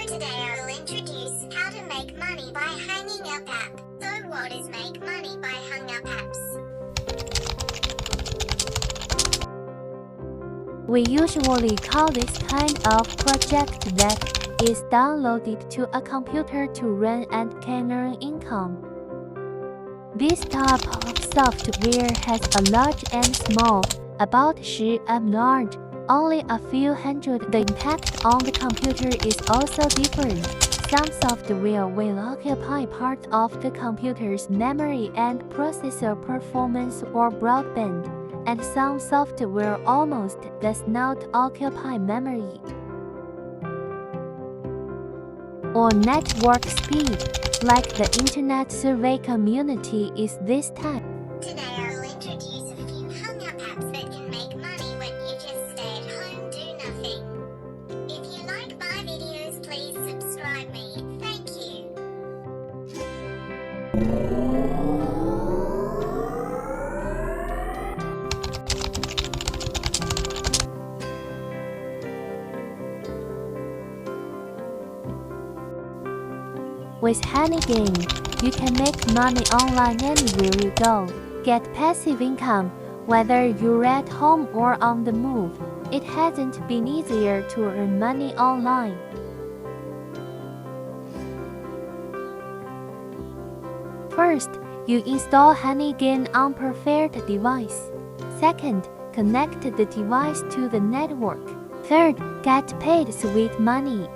Today I will introduce how to make money by hanging up app. So what is make money by hang up apps? We usually call this kind of project that is downloaded to a computer to run and can earn income. This type of software has a large and small, about 10 and large, only a few hundred. The impact on the computer is also different. Some software will occupy part of the computer's memory and processor performance or broadband, and some software almost does not occupy memory or network speed, like the Internet survey community is this type. Today I will introduce a few hung up apps that can make money when you just stay at home, do nothing. If you like my videos, please subscribe me. Thank you. With Honeygain, you can make money online anywhere you go. Get passive income, whether you're at home or on the move. It hasn't been easier to earn money online. First, you install Honeygain on preferred device. Second, connect the device to the network. Third, get paid sweet money.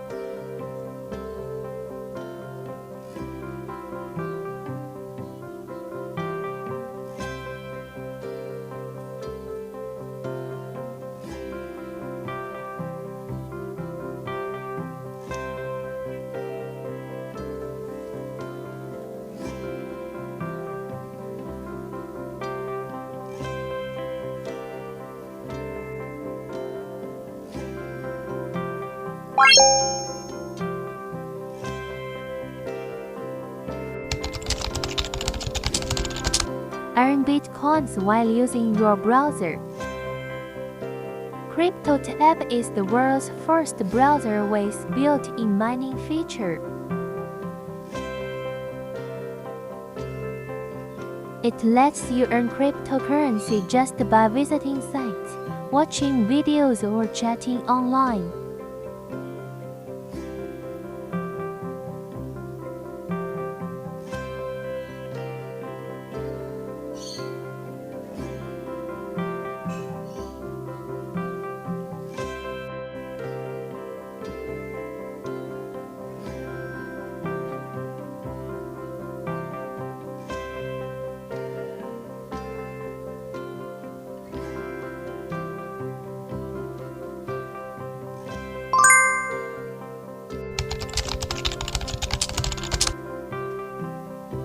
Earn Bitcoins while using your browser. CryptoTab is the world's first browser with built-in mining feature. It lets you earn cryptocurrency just by visiting sites, watching videos, or chatting online.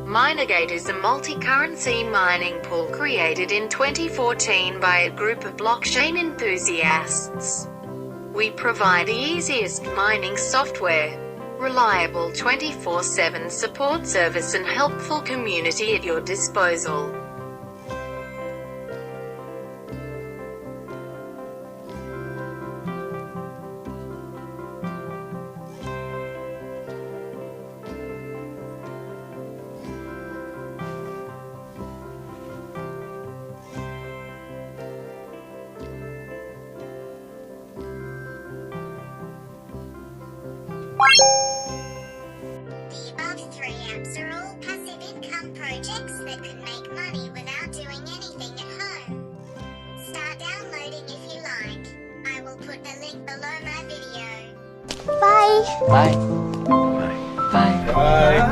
Minergate is a multi-currency mining pool created in 2014 by a group of blockchain enthusiasts. We provide the easiest mining software, reliable 24/7 support service, and helpful community at your disposal. The above three apps are all passive income projects that can make money without doing anything at home. Start downloading if you like. I will put the link below my video. Bye! Bye. Bye.